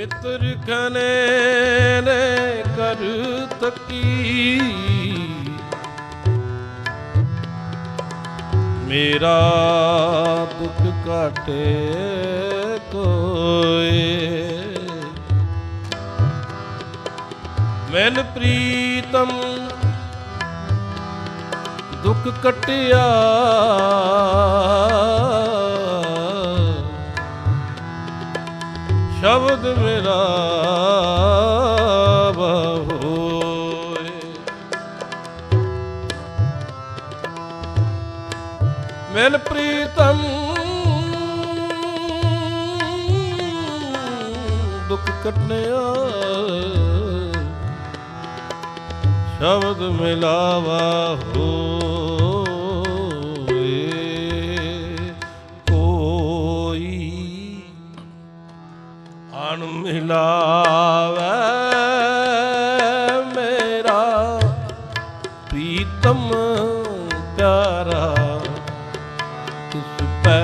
मित्र खने ने कर तकी, मेरा दुख काटे कोई। मैन प्रीतम दुख कटिया, शब्द मेरा होए। मैन प्रीतम दुख कटनिया, शब्द मिलावा हो। मिलावे मेरा प्रीतम प्यारा, तिस पे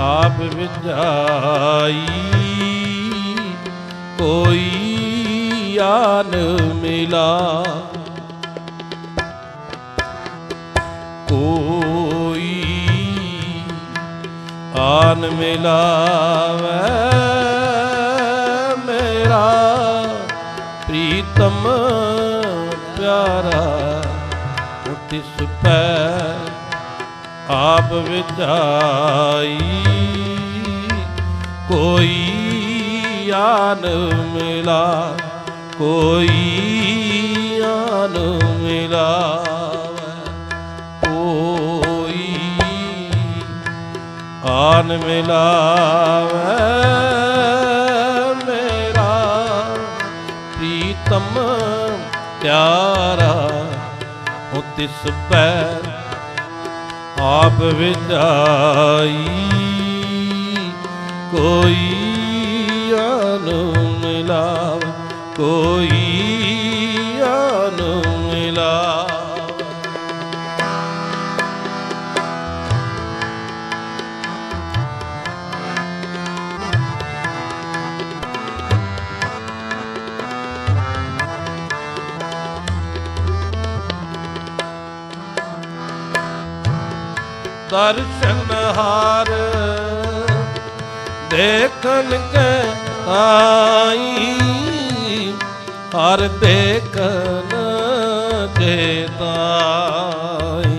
आप विजाई, कोई आन मिला, कोई आन मिलावे मेरा प्रीतम प्यारा, तिस पे आप विजाई, कोई आन मिला, कोई आन मिला, कोई आन मिलावे मेरा प्रीतम प्यारा, हो तिस पे आप विजाई, कोई आन मिलावे, कोई आन मिलावे। दर्शन हार देखन के आई, हर देखन के ताई।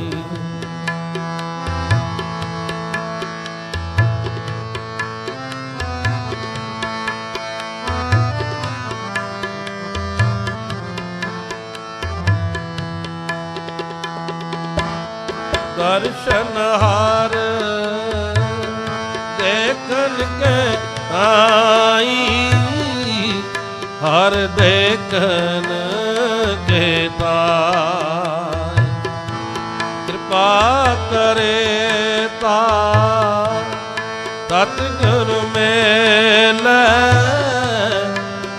दर्शन हार देखन के आई, हर देखन के ताई। कृपा करे ता सतगुरु मेले,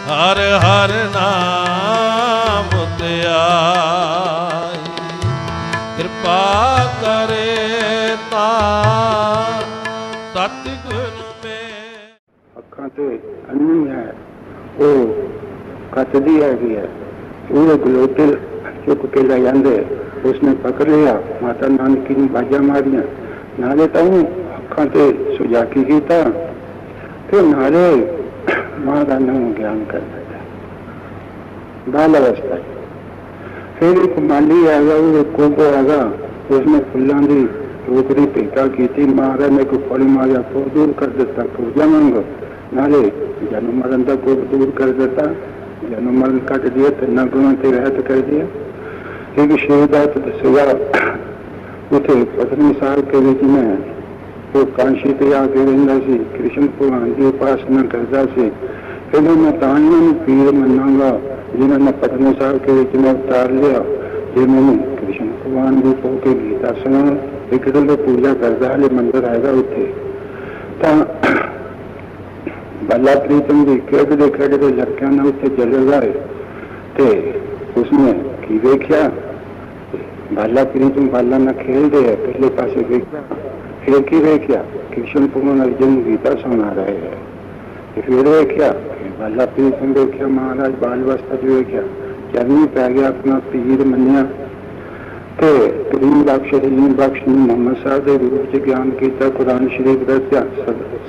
हर हर नाम त्याई। कृपा करे ता सतगुरु में। अखां ते अन्नी है वो कचदी हैगी है, वो गलोटे चुक के ले जाते, उसने पकड़ लिया, माता नानकी ने बाजा मारिया, नाले ताऊ अखां ते सुजाकी कीता, फिर नाले मां का नाम ज्ञान कर दिया बाल अवस्था। फिर एक माली आएगा, वो कोको आएगा, उसने फुलों की टोकरी भेटा की, महाराज ने कोई फल मारिया को दूर कर देता, पूजा मांगो, नाले जन्म मरण का कोप दूर कर देता, जन्म मरण कट दिया, तिना गुणों से रहत कर दिया। एक शिवदास दसेगा उसे पत्नी साहब के बीच में वो कांशी पे आके रहा सी, कृष्ण भगवान की उपासना करता सी। फिर मैं तानियों पीर मनागा जिन्होंने पत्नी साहब के बीच में उतार लिया, जे मैंने कृष्ण भगवान रूप होके गीता सुना, एक दिन पूजा करता है, मंदिर आएगा उत्थे बाला प्रीतम जी खेडते खेडते लड़कियां ने उत्थे चले गए, ते उसने की देखिया बाला प्रीतम बाला ना खेलते है, पहले पासे देखा, फिर की देखिया कृष्ण भगवान अर्जुन गीता सुना रहे हैं। फिर वेख्या बाला पीर सिंह वेख्या, महाराज बाल अवस्था च वेख्या, चरनी पै गया, अपना पीर मनिया ते करीम बख्श रहीम बख्श ने मोहम्मद साहब के रूप च ज्ञान किया, कुरान शरीफ दसिया,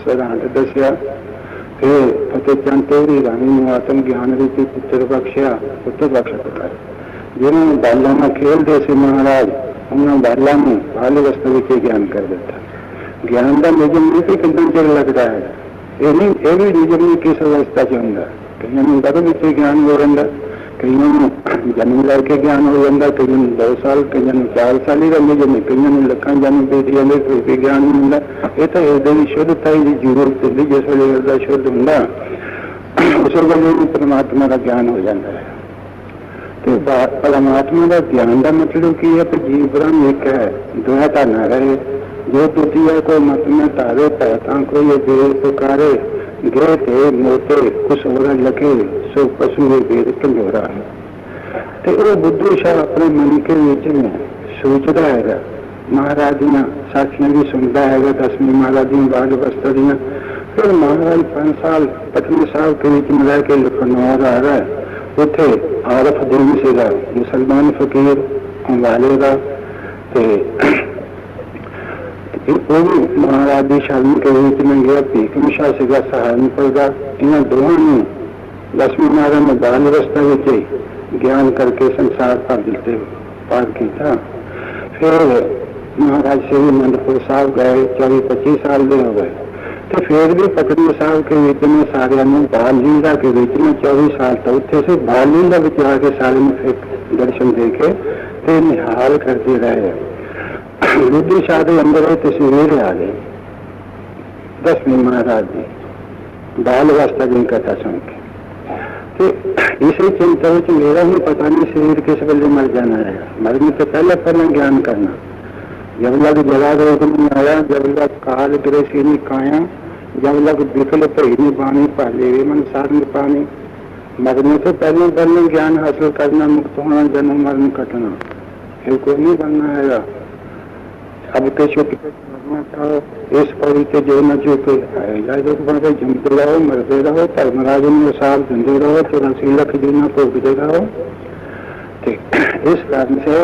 सिद्धांत दसिया। फिर फतेह चंद तोहरी रानी आत्म ज्ञान रूपी पुत्र बख्शिया, पुत्र बख्श दिता। जिन्होंने बालों में खेलते से महाराज, उन्होंने बालों में बाल अवस्था में ज्ञान कर दिता। ज्ञान का निजम नहीं कि कितना चिर लगता है, ये नहीं, यह भी निजम नहीं किस अवस्था च होंगे। कई गर्भ में ज्ञान हो रहा, कई जन्म लैके ज्ञान हो जाता, कई 2 साल, कई 4 साल ही रही जन्म, कई लखा जन्म दे जाते, कोई भी ज्ञान नहीं होंगे। ये तो हृदय की शुद्धता ही जरूरत होती, जिस वे हृदय शुद्ध होंगे उस वे परमात्मा का ज्ञान हो जाता है। तो परमात्मा का ज्ञान का मतलब की है कि जीव ब्रह्म एक है, द्वैता न रहे। जो द्वितीय को मत में तारे पैता को ये देर पुकारे, गे थे मोटे कुछ और लगे सो पशु वेद कमजोरा है। तो वो बुद्धू शाह अपने मन के विच में सोचता है, महाराज दियां साखियां भी सुनता है, 10वीं महाराज दी बाल अवस्था दियां। फिर महाराज 5 साल पटना साहब के विच में रह के लखनऊ आ रहा है। उथे आरफ दिन सेगा मुसलमान फकीर अंबाले का, महाराज की शादी के बीच में गया, भीखम शाह सेगा सहारनपुर का। इन दोनों ने 10वीं महाराज ने बाल अवस्था में ज्ञान करके संसार का दिलते पार किया। फिर महाराज श्री आनंदपुर साहब गए, 24-25 साल के हो गए। तो फिर भी पटना साहब के बीच में सारे बाल लीला के बीच में 24 साल तक उत्थे से बाल लीला बिच आके सारे फिर दर्शन देके तो निहाल करते रहे। बुद्धि शाह के अंदर तस्वीर आ गई 10वीं महाराज की बाल अवस्था की कथा सुन के। तो इसी चिंता में मेरा ही पता नहीं शरीर किस वेले मर जाना है, मरने से पहले ज्ञान करना। जब लग जला रोग नहीं आया, जब लग काल ग्रसी नहीं काया, जब लग विकल भई नहीं बानी, पहले वे मन सार नहीं पानी। मरने से पहले ज्ञान हासिल करना, मुक्त होना, जन्म मरण कटना, फिर कोई नहीं बनना है। अब के चुप मरना चाहो, इस पौड़ी के जो न चुके बने जमते रहो, मरते रहो, धर्मराज में साल धंधे रहो, 84 लाख जीना भोगते रहो। इस कारण से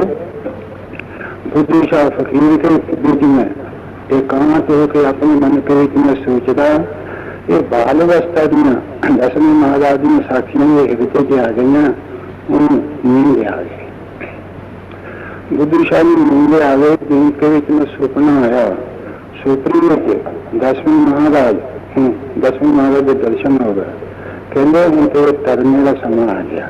बुद्धू शाह फकीर के बीच में एकांत होकर अपने मन के बीच में सोचता, ये बाल अवस्था दियां 10वीं महाराज दी साखियां हृदय आ गई, नींद आ गई। बुद्धू शाह ने नींद आ गई, नींद के बीच में सुपना आया। सुपने में 10वीं महाराज के दर्शन हो गए। कहते हूं तो तरने का समय आ गया,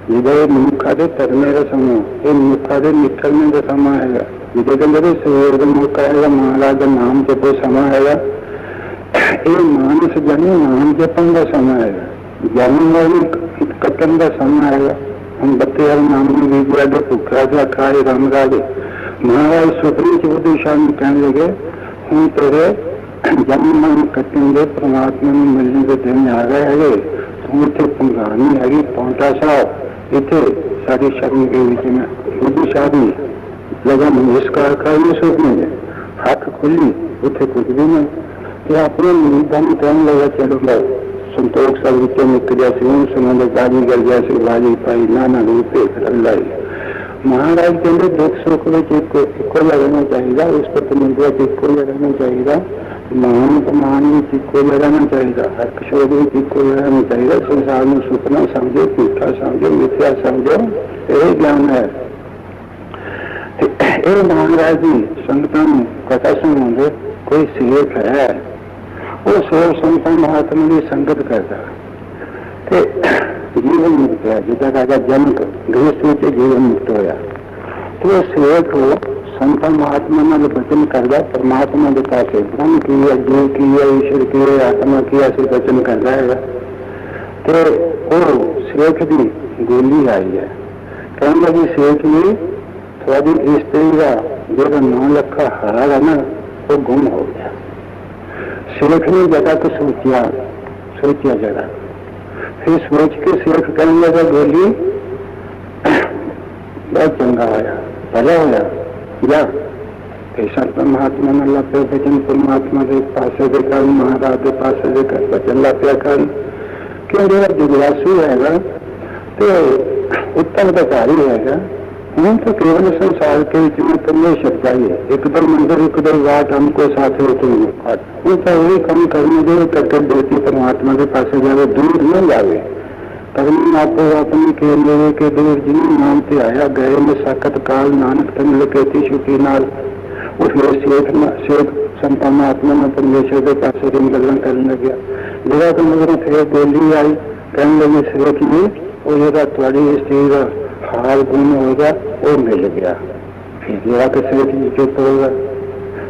जिधर मनुखा के तरने का समय, ये मनुखा के निकलने का समय है। जिधर कहते सवेर का मौका है, महाराज का नाम जपो समय है। ये मानस जने नाम जपन का समय है, जन्म मरण कटन का समय है। हम 32 नाम भी भूखा जा खाए रामराज। महाराज सुपने च बुद्धू शाह ने कहने लगे, हूँ तेरे जन्म मरण कटन के परमात्मा में मिलने के दिन आ गए है। तू इतने पंगानी हैगी पौंटा साहब, इतने सारी शरण के बीच में बुद्धू शाह भी लगा नमस्कार कर सोचने में हाथ खुली, उठे कुछ भी नहीं। ये अपने दम कहने लगा, चलो मैं संतोष सब विचों निकल गया सुनो बाजी कर गया बाजी पाई नाना रूपे लाई। महाराज कहते दुख सुख में इको लगाना चाहिए, उस पर तमिलवा इको लगाना चाहिए, मान अपमान में इको लगाना चाहिए, हक शोध में इको लगाना चाहिए। संसार में सुपना समझो, झूठा समझो, मिथ्या समझो, यही ज्ञान है। ये महाराज जी संगतां कथा सुनाते, कोई सेवक है, वो सेवक संतां महात्मा की संगत करता जीवन मुक्त है। जिदा कहा जनक गृहस्थ जीवन मुक्त होया, तो वो सेवक संत महात्मा नाल वचन करता, परमात्मा के पास ब्रह्म की है, जीव की है, ईश्वर की है, आत्मा की है, ऐसे वचन करता है। तो वो सेवक की गोली आई है, कहने लगी सेवक जी थोड़ी स्त्री का जो 9 लाख हार है ना, वो गुम हो गया। सेवक ने जगह तो सोचिया जगह, फिर सोच के सेवक कहने लगा, गोली बहुत चंगा होया, भला होया, जा फिर संत महात्मा ने ला पे भजन परमात्मा के पास देखा, महाराज के पास देखा भजन ला पे कर क्यों जो जिज्ञासु हैगा तो उत्तराधिकारी हैगा। हम तो केवल संसार के परमेश्वर चाहिए, एकदम मंदिर एकदम बात हमको साथ होते हैं। वो तो वही कम करने दे करके देती परमात्मा के पास जावे, दूर न जावे। कर्म आपको अपनी केंद्र के दूर जिन नाम से आया गए में सकत काल नानक तन लकेती छुट्टी नाल। उसमें शेख संता महात्मा में परमेश्वर के पास गलन करने लगे। जगह तो मगर फिर गोली आई, कहने लगे शेख जी वो जगह थोड़ी स्त्री का हाल गुम होगा वो मिल गया। फिर जगह के शेख जी चुप होगा,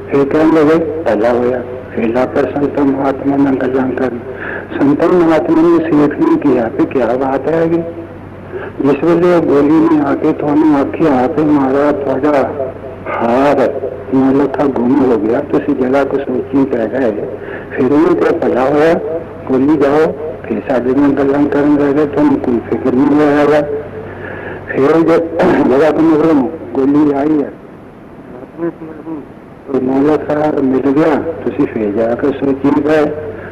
फिर कहने लगे पहला होया। फिर लाकर संत महात्मा ने गलन कर, संत महात्मा ने शेख ने किया कि क्या बात है कि जिस वेले गोली में आके थोड़ी आखी आप मारा थोड़ा हार लखा गुम हो गया, तो इसी जगह को सोची कह गए। फिर उन्हें क्या पता होया गोली जाओ, फिर साढ़े में गलन करने रह गए तो कोई फिक्र नहीं रहेगा। फिर जब जगह को मतलब गोली आई है तो नौलखा मिल गया, तो फिर जाकर सोची गए।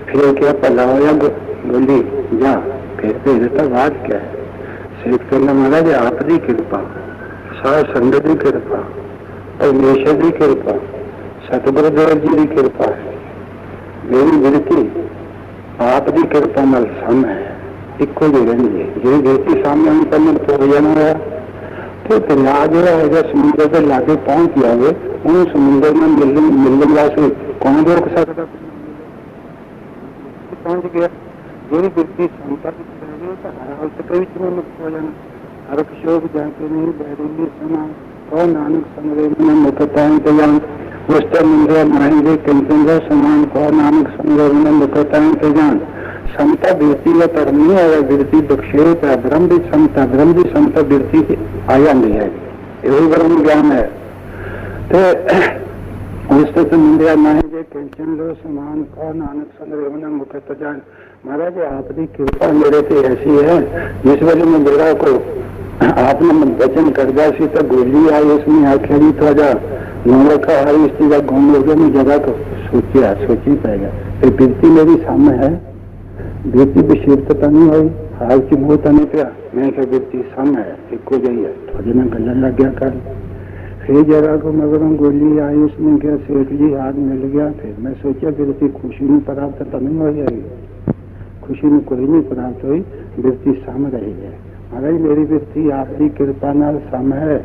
फिर क्या पला होया गोली जा, फिर देता बात क्या है। शेख कहना महाराज आपकी कृपा, साध संगत की कृपा, परमेश्वर की कृपा, सतगुरुदेव जी की कृपा है। मेरी विरती आप की कृपा नाल सम है, इको जी रही है। जी विरती सामने करने तो जाना है तो दरिया जो है समुद्र के लागे पहुंच जाए, उन समुद्र में मिलने वास्ते कौन रोक सकता। पहुंच गया जो विरती क्षमता हर हाल से कई चीजों में हो जाना। हर शोक जाके नहीं बैठेंगे समान और नानक समरे में मुकताएं तेजान उस्तर मंदिर माहेंगे कंचन समान को नानक समरे में मुकताएं तेजान। समता वृत्ति का तरह नहीं है, वृत्ति विक्षेप है। ब्रह्म भी समता वृत्ति आया नहीं है, यही ब्रह्म ज्ञान है। तो उस्तर मंदिर माहेंगे कंचन लो समान को नानक समरे में मुकताएं। महाराज आपकी कृपा मेरे से ऐसी है, जिस वेले में जगह को आपने वचन कर दिया सी तो गोली आई, उसमें आखिर ही थोड़ा नौलखा आई, इस चीज घूम हो गया। मैं जगह को सोची पाएगा। फिर वृत्ति मेरी सामने है, वृत्ति विक्षिप्तता नहीं हुई, हाल की मोहता नहीं पिया। मैं क्या वृत्ति सामने है, एक हो जाइए थोड़ी में गलन लग गया कर। फिर जगह को मगर गोली आई, उसमें क्या शेख जी हाथ मिल गया। फिर मैं सोचा वृत्ति खुशी में प्राप्त तो नहीं हो जाएगी, खुशी में कोई नहीं प्राप्त हुई, वृत्ति सामने रही है। महाराज मेरी वृत्ति आपकी कृपा नाल सम है।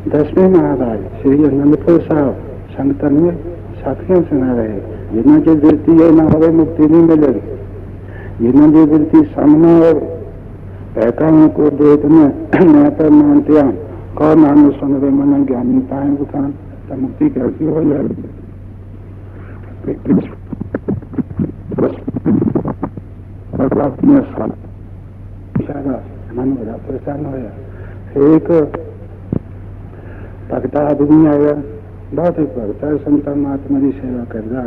10वें महाराज श्री आनंदपुर साहब संगतन में साथियों सुना रहे, जिन्हों की वृत्ति है ना हो मुक्ति नहीं मिलेगी। जिन्हों की वृत्ति सामने हो पैकाओं को देख में मैं पर मानते कौन नाम सुन रहे मन ज्ञानी पाए बुखान तो मुक्ति कैसी हो जाएगी। मन बड़ा परेशान होया। एक भगता आदमी आया, बहुत ही भगता संत महात्मा की सेवा करता।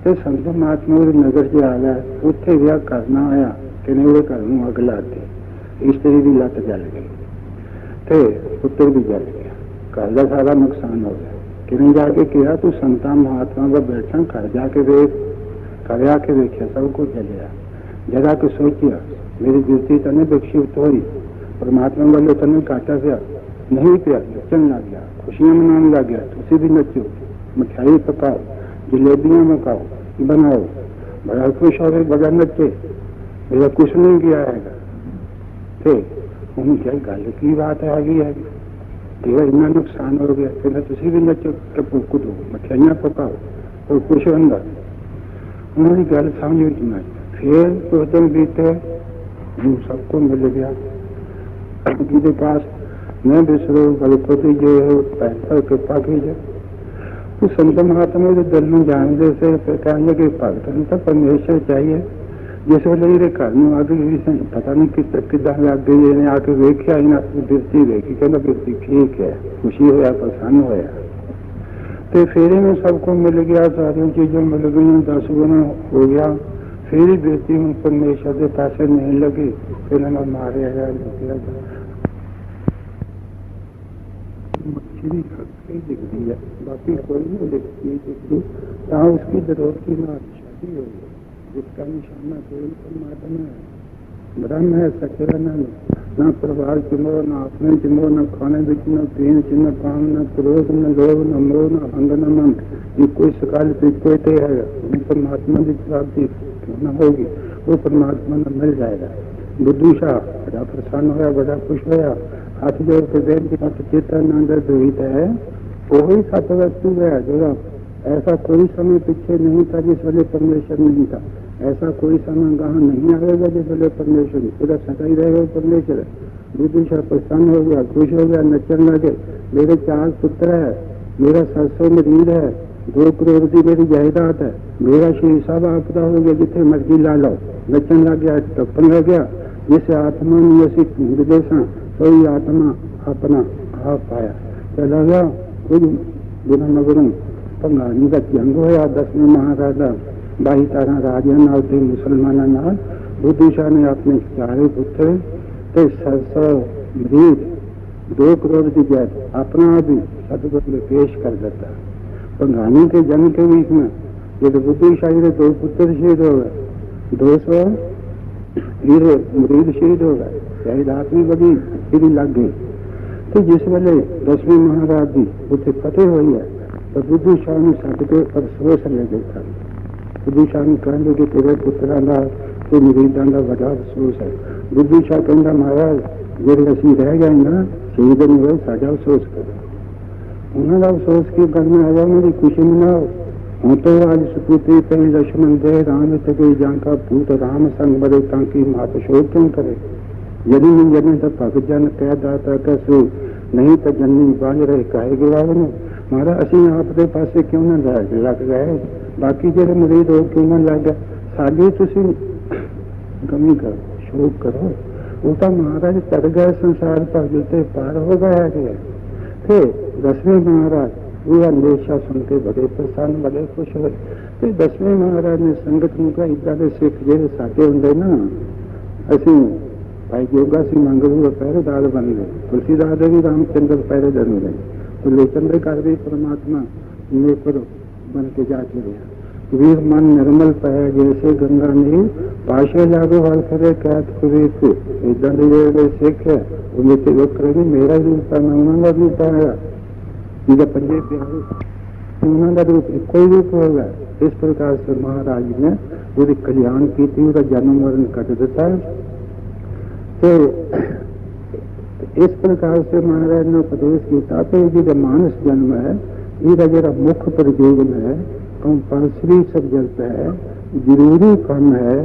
तो संत महात्मा नगर से आ गया, उत्थे विआह करना आया कि नहीं घर में अग लाती, स्त्री की लत जल गई, तो पुत्र भी जल गया, घर का सारा नुकसान हो गया। कि जाके कहा तू संता महात्मा पर बैठा, घर जाके देख, घर आके देखिया सब कुछ जलिया। जगह को सोचिया मेरी वृत्ति तने विक्षिप्त हुई, परमात्मा वाले तने काटा गया नहीं पिया, नचन लग गया, खुशियां मनाने लग गया। तुझे भी नचो, मिठाई पकाओ, जलेबियां मकाओ बनाओ, बड़ा खुश हो गए, बड़ा नचे, मेरा कुछ नहीं किया है। उन्हें क्या गल की बात है, तेरा इतना नुकसान हो गया, फिर तुझे भी नचो, कूदो, मिठाइयां पकाओ और खुश होगा। उन्होंने गल समझ में। फिर कुछ दिन बीते, सबको मिल गया उनके पास, मैं विश्व गणपति जो है पैसा कृपा कीजिए। तो संत महात्मा जो दिल में जानते से कहने के भगतन तो परमेश्वर चाहिए। जिस वे घर में आ गई पता नहीं किदा लग गई, इन्हें आके वेख्या, वृत्ति देखी, कहना वृत्ति ठीक है, खुशी होया, प्रसन्न होया। तो फिर इन्हें सबको मिल गया, सारी चीजें मिल गई, 10 गुना हो गया। फिर वृत्ति उन परमेश्वर के पैसे नहीं लगी, फिर मारे गया। श्री भक्ति दिखती है, बाकी कोई नहीं दिखती। जहाँ उसकी जरूरत की ना शादी हो गई, जिसका निशाना केवल परमात्मा है, ब्रह्म है, सच्चिदानंद। ना परिवार की मोह, ना अपने की मोह, न खाने बिच, न पीने की, न काम, न क्रोध, न लोभ, न मोह, न अंग, न मन। ये कोई सकाल कोई तय है, परमात्मा की प्राप्ति क्यों न होगी, वो परमात्मा न मिल जाएगा। बुद्धूषा बड़ा प्रसन्न होया, बड़ा खुश होया, हाथ जोड़ के बेनती मत चेतनानंद द्वित है, वही सत वस्तु है जो ऐसा कोई समय पीछे नहीं था जिस वेले परमेश्वर नहीं था, ऐसा कोई समय कहाँ नहीं आएगा जिस वेले परमेश्वर, पूरा सदा ही रहेगा परमेश्वर। विदुषा प्रसन्न हो गया, खुश हो गया, नचन लगे, मेरे 4 पुत्र है, मेरा 700 मरीज है, 2 करोड़ की मेरी जायदाद है, मेरा श्री सब आपदा हो गया, जिथे मर्जी ला लो। नचन लग गया, टप्पन लग गया, जिसे आत्मा नहीं असी ढूंढते सा, कोई आत्मा अपना आप पाया। चला गया कुछ बिना मगरों भंगानी का जंग होया, 10वें महाराजा 22 राजा नाल थे मुसलमाना नाल। बुद्धूशाह ने अपने 4 पुत्र ते 700 मरीज, 2 करोड़ की जैद अपना भी सतगुरु में पेश कर देता। भंगानी के जंग के बीच में जब बुद्धूशाही के 2 पुत्र शहीद हो गए, 200 मरीज शहीद हो गए, जायदाद भी बड़ी फिरी लग गई। तो जिस वेले 10वें महाराज की उसे फतेह हुई है तो बुद्धूशाह ने सद के अफसोस ले देखा। बुद्धूशाह ने कहते कि तेरे पुत्रों का ते मरीजों का बड़ा अफसोस है। बुद्धूशाह कहता महाराज जेडे असीं रह गए ना शहीद नहीं हुए, साडा अफसोस करो। उन्होंने अफसोस की करना है, उन्होंने खुशी मनाओ। हूँ तो आज सपूती कई लक्ष्मण दे, राम गई जांका पूत, राम संग बड़े ताकि मात शोक क्यों करे। यदि जन तो भगत जन कह दाता कसू, नहीं तो जन्नी बाज रहे काहे गिवावे ने। महाराज असीं आपके पासे क्यों ना लग गए, बाकी जेडे मरीज हो क्यों ना लग गए, साडी तुसीं कमी करो, शोक करो। वो तो महाराज तर गए संसार भगते पार हो गया है। थे 10वें महाराज वो अंदेशा सुन के बड़े प्रसन्न, बड़े खुश हुए। फिर 10वें महाराज ने संगत में कहा इदा के सिख जेडे साडे हुंदे ना, असीं भाई जोगा सिंह मंगलू का पहरेदार बन गए, तुलसीदास दे भी रामचंद्र पहरेदार बन गए, तो लोचन के घर भी परमात्मा नेपर बन के जाके रहा। वीर मन निर्मल पै जैसे गंगा नीर, पाशे लागो हल करे कैत कुरीत। इदा के जो सिख है वो मेरे लोग करेंगे मेरा रूप है, मैं उन्होंने रूप है, जिसे पंजे प्यारे उन्होंने रूप कोई रूप होगा। इस प्रकार से महाराज ने पूरी कल्याण की थी, उसका जन्म मरण कट देता है। तो इस प्रकार से महाराज ने उपदेश किया। तो ये जो मानस जन्म है ये जो मुख्य प्रयोजन है, कंपल्सरी सब्जेक्ट है, जरूरी काम है,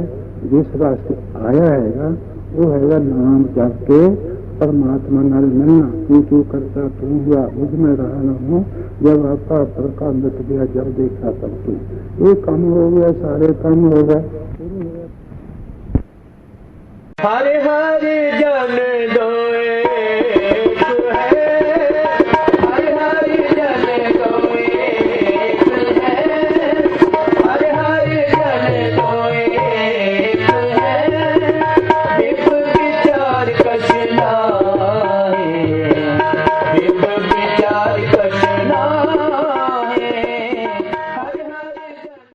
जिस वास्ते आया है वो है नाम जप के परमात्मा नाल मिलना। तू करता तू हुआ, मुझ में रहा न हो, जब आपका प्रका मिट गया, जब देखा तब तू। ये काम हो गया, सारे काम हो गए। हरे हरे जन दो